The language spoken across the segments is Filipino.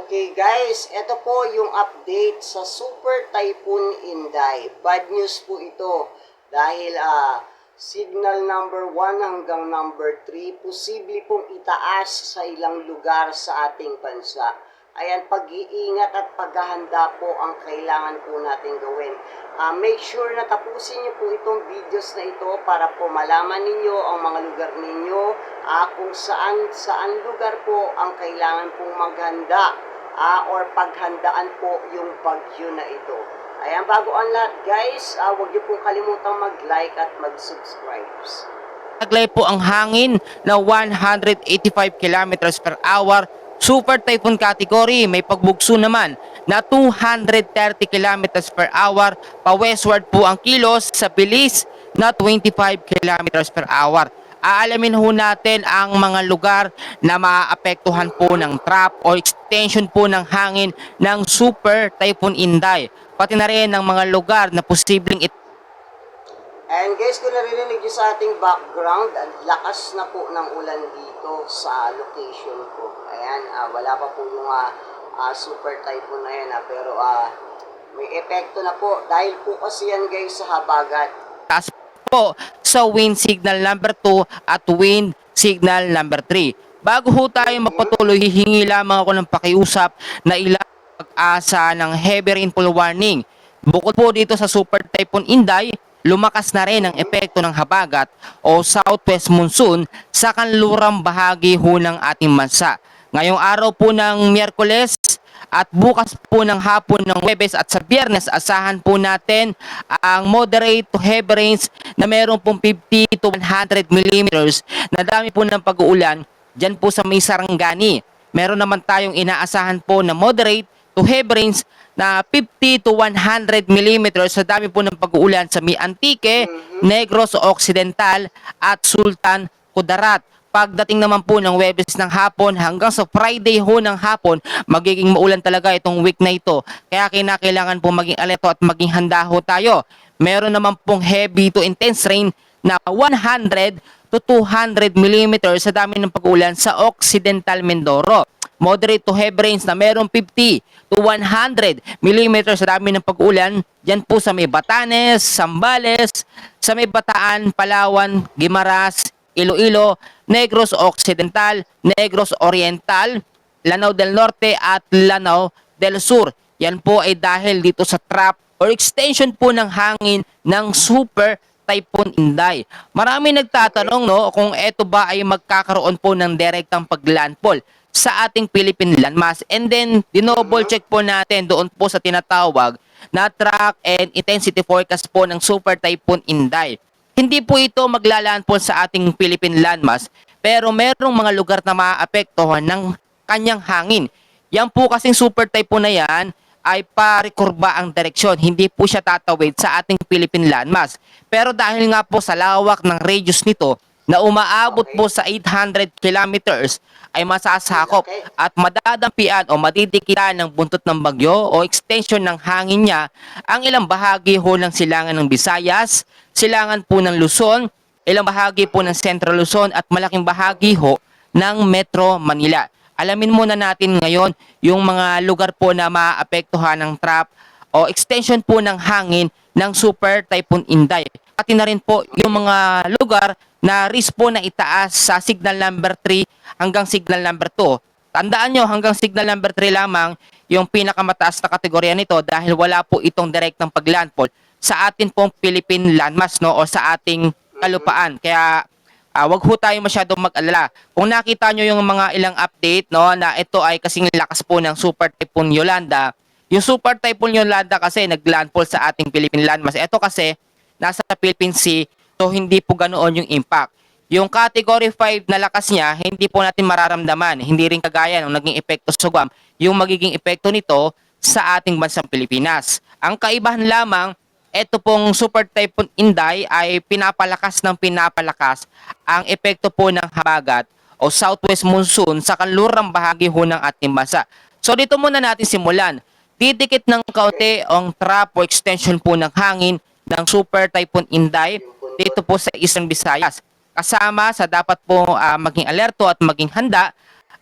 Okay guys, ito po yung update sa Super Typhoon Inday. Bad news po ito dahil signal number 1 hanggang number 3 posible pong itaas sa ilang lugar sa ating bansa. Ayan, pag-iingat at paghahanda po ang kailangan po natin gawin. Make sure na tapusin niyo po itong videos na ito para po malaman ninyo ang mga lugar ninyo, kung saan lugar po ang kailangan pong maghanda or paghandaan po yung bagyo na ito. Ayan, bago ang lahat guys, huwag niyo pong kalimutang mag-like at mag-subscribe. Taglay po ang hangin na 185 kilometers per hour. Super Typhoon category, may pagbugso naman na 230 kilometers per hour. Pa-westward po ang kilos sa bilis na 25 kilometers per hour. Aalamin ho natin ang mga lugar na maaapektuhan po ng trap o extension po ng hangin ng Super Typhoon Inday. Pati na rin ang mga lugar na posibleng And guys, kung narinig nyo sa ating background, ang lakas na po ng ulan dito sa location ko. Ayan, wala pa po yung super typhoon na yan, pero may epekto na po dahil po kasi yan guys sa habagat. taas po sa wind signal number 2 at wind signal number 3. Bago ho tayo magpatuloy, hihingi lamang ako ng pakiusap na ilang pag-asa ng heavy rainfall warning. Bukod po dito sa Super Typhoon Inday, lumakas na rin ang epekto ng habagat o southwest monsoon sa kanlurang bahagi ho ng ating bansa. Ngayong araw po ng Miyerkules at bukas po ng hapon ng Huwebes at sa Biyernes, asahan po natin ang moderate to heavy rains na meron pong 50 to 100 millimeters na dami po ng pag-uulan dyan po sa may Sarangani. Meron naman tayong inaasahan po na moderate to heavy rains na 50 to 100 millimeters sa dami po ng pag-uulan sa may Antique, Negros Occidental at Sultan Kudarat. Pagdating naman po ng Huwebes ng hapon hanggang sa Friday ho ng hapon, magiging maulan talaga itong week na ito. Kaya kinakailangan po maging alerto at maging handa ho tayo. Meron naman pong heavy to intense rain na 100 to 200 millimeters sa dami ng pag-uulan sa Occidental Mindoro. Moderate to heavy rains na meron 50 to 100 millimeters sa dami ng pag-ulan dyan po sa may Batanes, Zambales, sa may Bataan, Palawan, Guimaras, Iloilo, Negros Occidental, Negros Oriental, Lanao del Norte at Lanao del Sur. Yan po ay dahil dito sa trap or extension po ng hangin ng Super Typhoon Inday. Marami nagtatanong kung ito ba ay magkakaroon po ng direktang paglandfall sa ating Philippine landmass, and then dinoble check po natin doon po sa tinatawag na track and intensity forecast po ng Super Typhoon Inday. Hindi po ito maglalandfall sa ating Philippine landmass, pero merong mga lugar na maaapektuhan ng kanyang hangin. Yan po kasing super typhoon na yan ay parikurba ang direksyon, hindi po siya tatawid sa ating Philippine landmass. Pero dahil nga po sa lawak ng radius nito na umaabot po sa 800 kilometers, ay masasakop at madadampian o madidikitan ng buntot ng bagyo o extension ng hangin niya ang ilang bahagi ho ng silangan ng Visayas, silangan po ng Luzon, ilang bahagi po ng Central Luzon at malaking bahagi ho ng Metro Manila. Alamin muna natin ngayon yung mga lugar po na maapektuhan ng trap o extension po ng hangin ng Super Typhoon Inday. Pati na rin po yung mga lugar na risk po na itaas sa signal number 3 hanggang signal number 2. Tandaan nyo, hanggang signal number 3 lamang yung pinakamataas na kategorya nito dahil wala po itong direktang paglandfall sa atin pong Philippine landmass o sa ating kalupaan. Kaya wag ho tayo masyadong mag-alala. Kung nakita nyo yung mga ilang update na ito ay kasing lakas po ng Super Typhoon Yolanda, yung Super Typhoon Yolanda kasi naglandfall sa ating Philippine landmass. Ito kasi nasa Philippine Sea, so hindi po ganoon yung impact. Yung category 5 na lakas niya, hindi po natin mararamdaman. Hindi rin kagaya ng naging epekto sa Guam, yung magiging epekto nito sa ating bansang Pilipinas. Ang kaibahan lamang, ito pong Super Typhoon Inday ay pinapalakas ng pinapalakas ang epekto po ng habagat o southwest monsoon sa kanlurang bahagi ho ng ating bansa. So dito muna natin simulan. Didikit ng kaunti ang trap o extension po ng hangin ng Super Typhoon Inday dito po sa Eastern Visayas. Kasama sa dapat po maging alerto at maging handa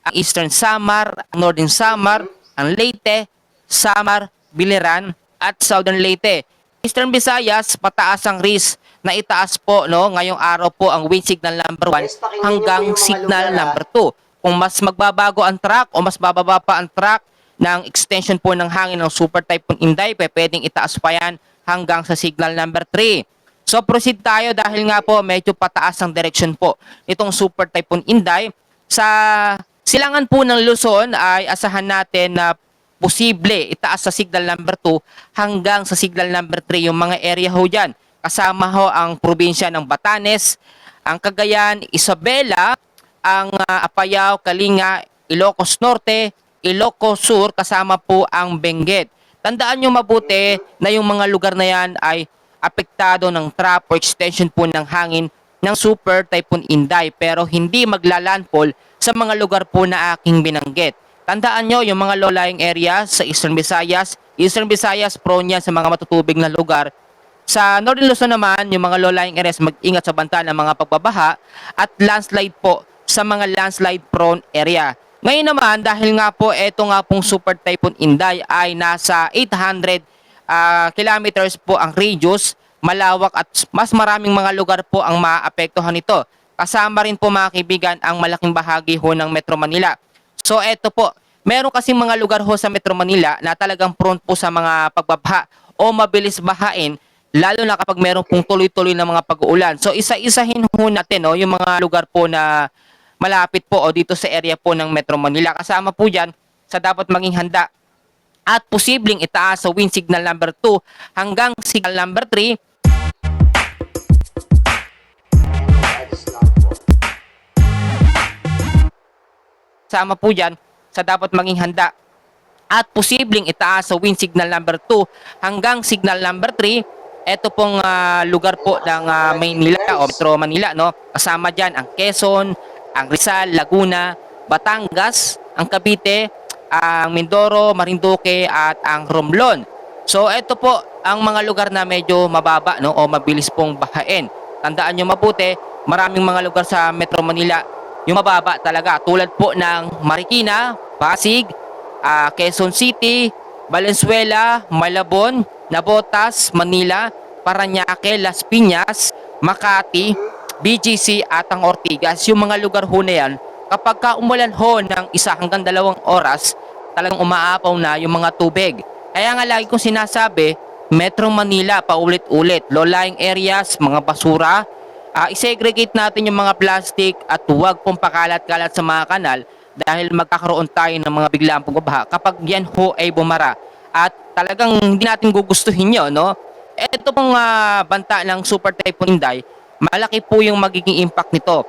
ang Eastern Samar, Northern Samar, ang Leyte, Samar, Biliran, at Southern Leyte. Eastern Visayas, pataas ang risk na itaas po ngayong araw po ang wind signal number 1 Guys, pakinggan niyo po hanggang yung mga signal lugar, ha? number 2. Kung mas magbabago ang track o mas bababa pa ang track ng extension po ng hangin ng Super Typhoon Inday, pwedeng itaas pa yan hanggang sa signal number 3. So proceed tayo dahil nga po medyo pataas ang direction po itong Super Typhoon Inday. Sa silangan po ng Luzon ay asahan natin na posible itaas sa signal number 2 hanggang sa signal number 3 yung mga area ho dyan. Kasama ho ang probinsya ng Batanes, ang Cagayan, Isabela, ang Apayao, Kalinga, Ilocos Norte, Ilocos Sur, kasama po ang Benguet. Tandaan nyo mabuti na yung mga lugar na yan ay apektado ng trap o extension po ng hangin ng Super Typhoon Inday pero hindi maglalandfall sa mga lugar po na aking binanggit. Tandaan nyo yung mga low-lying areas sa Eastern Visayas prone yan sa mga matutubig na lugar. Sa Northern Luzon naman, yung mga low-lying areas mag-ingat sa banta ng mga pagbabaha at landslide po sa mga landslide prone area. Ngayon naman, dahil nga po eto nga pong Super Typhoon Inday ay nasa 800 kilometers po ang radius, malawak at mas maraming mga lugar po ang maapektuhan nito. Kasama rin po mga kaibigan ang malaking bahagi ho ng Metro Manila. So eto po, meron kasing mga lugar ho sa Metro Manila na talagang prone po sa mga pagbabaha o mabilis bahain, lalo na kapag meron pong tuloy-tuloy na mga pag-uulan. So isa-isahin ho natin yung mga lugar po na malapit po o dito sa area po ng Metro Manila. Kasama po dyan sa dapat maging handa at posibleng itaas sa wind signal number 2 hanggang signal number 3. Kasama po dyan sa dapat maging handa at posibleng itaas sa wind signal number 2 hanggang signal number 3. Ito pong lugar po ng Maynila o Metro Manila, Kasama dyan ang Quezon, ang Rizal, Laguna, Batangas, ang Cavite, ang Mindoro, Marinduque at ang Romblon. So ito po ang mga lugar na medyo mababa o mabilis pong bahain. Tandaan nyo mabuti, maraming mga lugar sa Metro Manila yung mababa talaga, tulad po ng Marikina, Pasig, Quezon City, Valenzuela, Malabon, Navotas, Manila, Parañaque, Las Piñas, Makati, BGC at ang Ortigas. Yung mga lugar ho na yan, kapag umulan ho ng 1 hanggang 2 oras, talagang umaapaw na yung mga tubig. Kaya nga lagi kong sinasabi, Metro Manila paulit-ulit, low-lying areas, mga basura, isegregate natin yung mga plastic at huwag pong pakalat-kalat sa mga kanal dahil magkakaroon tayo ng mga biglaang pagbabaha kapag yan ho ay bumara at talagang hindi natin gugustuhin yun, Ito pong banta ng Super Typhoon Inday, malaki po yung magiging impact nito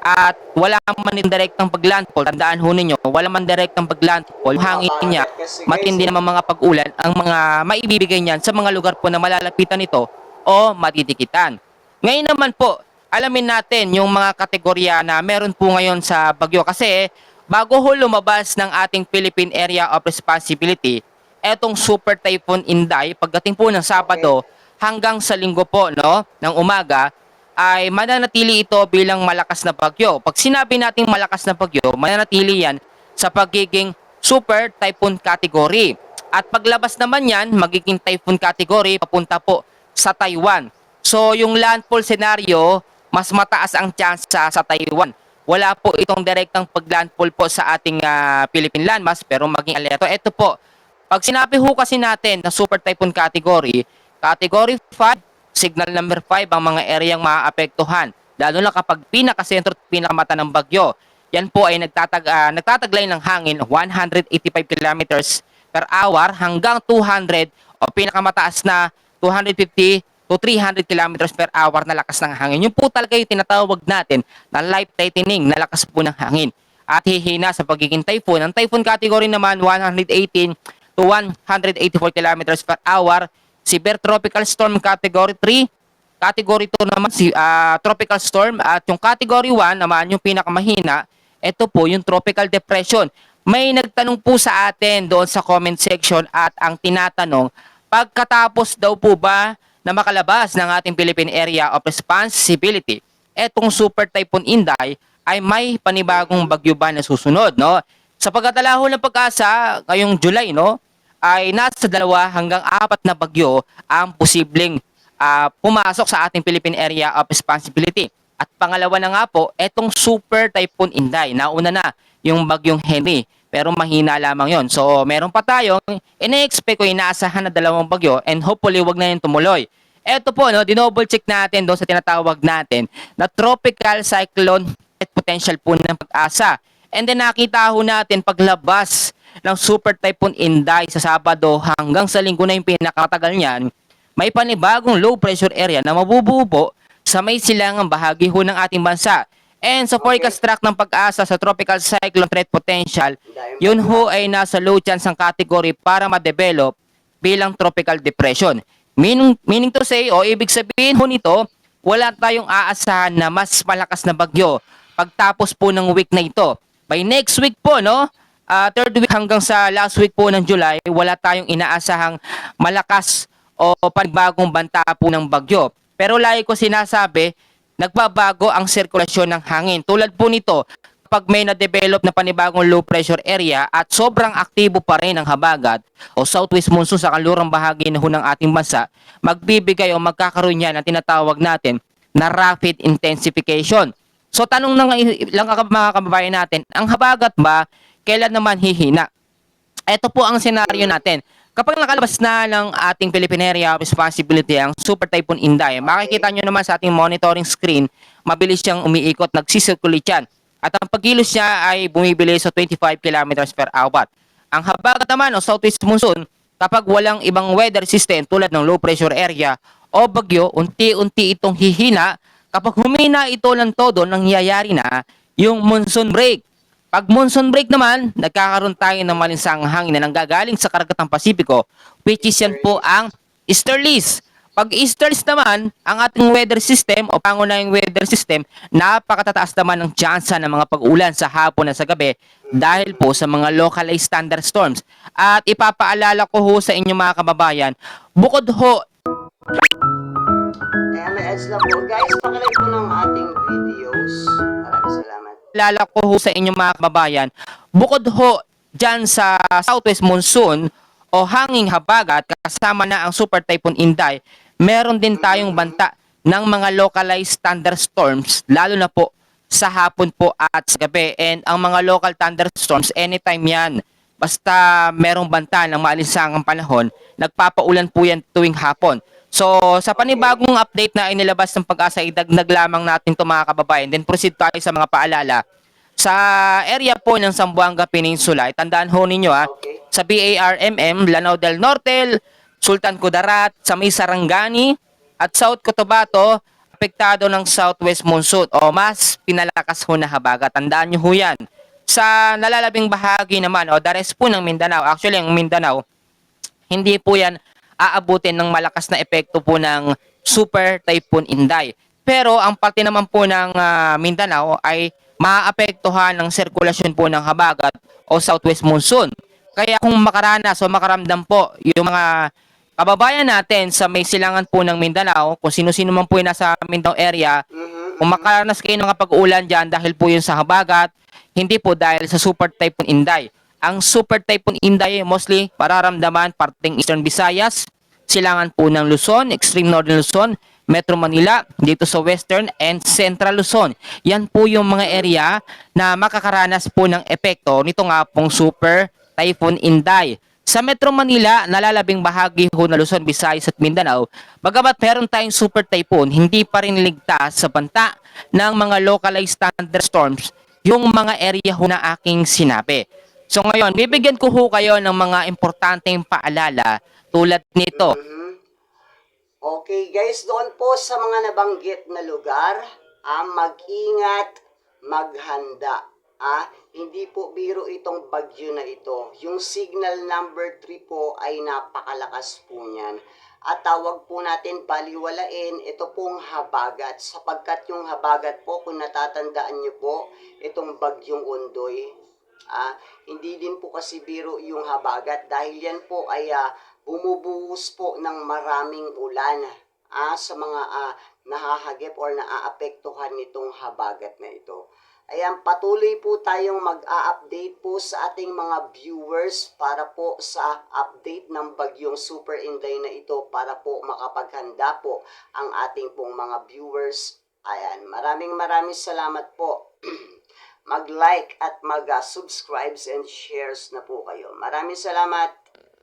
at wala man yung direktang paglandfall. Tandaan ho ninyo, wala man direktang paglandfall, hangin niya, matindi naman mga pag-ulan ang mga maibibigay niyan sa mga lugar po na malalapitan nito o matitikitan. Ngayon naman po, alamin natin yung mga kategorya na meron po ngayon sa bagyo kasi bago ho lumabas ng ating Philippine Area of Responsibility, etong Super Typhoon Inday, pagdating po ng Sabado hanggang sa Linggo po ng umaga, ay mananatili ito bilang malakas na bagyo. Pag sinabi nating malakas na bagyo, mananatili yan sa pagiging Super Typhoon category. At paglabas naman yan, magiging Typhoon category papunta po sa Taiwan. So yung landfall scenario, mas mataas ang chance sa Taiwan. Wala po itong direktang paglandfall po sa ating Philippine landmass pero maging alerto. Ito po, pag sinabi ho kasi natin na Super Typhoon Category, Category 5, Signal number 5 ang mga areang maaapektuhan. Lalo na kapag pinakasentro at pinakamata ng bagyo. Yan po ay nagtataglay ng hangin 185 kilometers per hour hanggang 200 o pinakamataas na 250 to 300 kilometers per hour na lakas ng hangin. Yung po talaga yung tinatawag natin na life-threatening na lakas po ng hangin. At hihina sa pagiging typhoon. Ang typhoon category naman 118 to 184 kilometers per hour. Severe tropical storm category 3. Category 2 naman si tropical storm. At yung category 1 naman yung pinakamahina, ito po yung tropical depression. May nagtanong po sa atin doon sa comment section at ang tinatanong, pagkatapos daw po ba na makalabas ng ating Philippine Area of Responsibility, etong Super Typhoon Inday ay may panibagong bagyo ba na susunod, Sa pagkatala ho ng pag-asa, ngayong July, no, ay nasa 2 hanggang 4 na bagyo ang posibleng pumasok sa ating Philippine Area of Responsibility. At pangalawa na nga po, etong Super Typhoon Inday. Nauna na yung bagyong Henry, pero mahina lamang yon. So, meron pa tayong ine-expect ko inaasahan na 2 bagyo and hopefully wag na yung tumuloy. Eto po, no, dinouble check natin doon sa tinatawag natin na tropical cyclone potential po ng pag-asa. And then nakita ho natin paglabas ng Super Typhoon Inday sa Sabado hanggang sa Linggo na yung pinakatagal niyan, may panibagong low pressure area na mabubuo po sa may silangang bahagi ho ng ating bansa. And sa forecast track ng pag-asa sa tropical cyclone threat potential, yun ho ay nasa low chance ang category para ma-develop bilang tropical depression. Meaning to say, o ibig sabihin ho nito, wala tayong aasahan na mas malakas na bagyo pagtapos po ng week na ito. By next week po, no, third week hanggang sa last week po ng July, wala tayong inaasahang malakas o panibagong banta po ng bagyo. Pero lagi ko sinasabi, nagbabago ang sirkulasyon ng hangin. Tulad po nito, kapag may na-develop na panibagong low pressure area at sobrang aktibo pa rin ang habagat o southwest monsoon sa kanlurang bahagi ng ating bansa, magbibigay o magkakaroon yan ang tinatawag natin na rapid intensification. So tanong na lang mga kababayan natin, ang habagat ba kailan naman hihina? Ito po ang senaryo natin. Kapag nakalabas na ng ating Philippine Area of Responsibility ang Super Typhoon Inday, makikita nyo naman sa ating monitoring screen, mabilis siyang umiikot, nagsisirculate yan. At ang pagkilos niya ay bumibili sa 25 kilometers per hour. Ang habagat naman o southwest monsoon, kapag walang ibang weather system tulad ng low pressure area o bagyo, unti-unti itong hihina. Kapag humina ito ng todo, nangyayari na yung monsoon break. Pag monsoon break naman, nagkakaroon tayo ng malinsang hangin na nanggagaling sa karagatan Pasipiko, which is yan po ang easterlies. Pag easterlies naman, ang ating weather system o pangunahing weather system, napakatataas naman ng tsansa ng mga pag-ulan sa hapon at sa gabi dahil po sa mga localized thunderstorms. At ipapaalala ko ho sa inyo mga kababayan, bukod ho May ads na po. Guys, pakilay po ng ating videos. Maraming salamat. Lala ko ho sa inyong mga kababayan, bukod ho dyan sa southwest monsoon o hanging habagat kasama na ang Super Typhoon Inday, meron din tayong banta ng mga localized thunderstorms lalo na po sa hapon po at sa gabi. And ang mga local thunderstorms, anytime yan. Basta merong banta ng maalinsangang panahon, nagpapaulan po yan tuwing hapon. So, sa panibagong update na inilabas ng pag-asa, idagdag lamang natin ito mga kababayan. Then proceed tayo sa mga paalala. Sa area po ng Zamboanga Peninsula, tandaan ho ninyo sa BARMM, Lanao del Norte, Sultan Kudarat, sa may Sarangani, at South Cotabato, apektado ng southwest monsoon o mas pinalakas ho na habagat. Tandaan nyo ho yan. Sa nalalabing bahagi naman o the rest po ng Mindanao, actually ang Mindanao, hindi po yan aabutin ng malakas na epekto po ng Super Typhoon Inday. Pero ang parte naman po ng Mindanao ay maapektuhan ng sirkulasyon po ng habagat o southwest monsoon. Kaya kung makaranas o makaramdam po yung mga kababayan natin sa may silangan po ng Mindanao, kung sino-sino man po yung nasa Mindanao area, kung makaranas kayo ng pag-ulan dyan dahil po yun sa habagat, hindi po dahil sa Super Typhoon Inday. Ang Super Typhoon Inday mostly pararamdaman parteng Eastern Visayas, silangan po ng Luzon, extreme Northern Luzon, Metro Manila, dito sa Western and Central Luzon. Yan po yung mga area na makakaranas po ng epekto nito nga pong Super Typhoon Inday. Sa Metro Manila, nalalabing bahagi ho na Luzon, Visayas at Mindanao, bagamat meron tayong super typhoon, hindi pa rin ligtas sa banta ng mga localized thunderstorms yung mga area ho na aking sinabi. So ngayon, bibigyan ko ho kayo ng mga importanteng paalala tulad nito. Okay guys, doon po sa mga nabanggit na lugar, mag-ingat, maghanda. Hindi po biro itong bagyo na ito. Yung signal number 3 po ay napakalakas po niyan. At tawag po natin baliwalain ito pong habagat. Sapagkat yung habagat po, kung natatandaan nyo po, itong bagyong Ondoy, hindi din po kasi biro yung habagat dahil yan po ay bumubuhos po ng maraming ulan sa mga nahahagip or naaapektuhan nitong habagat na ito. Ayan, patuloy po tayong mag-a-update po sa ating mga viewers para po sa update ng bagyong Super Inday na ito para po makapaghanda po ang ating pong mga viewers. Ayan, maraming salamat po. Mag-like at mag-subscribes and shares na po kayo. Maraming salamat.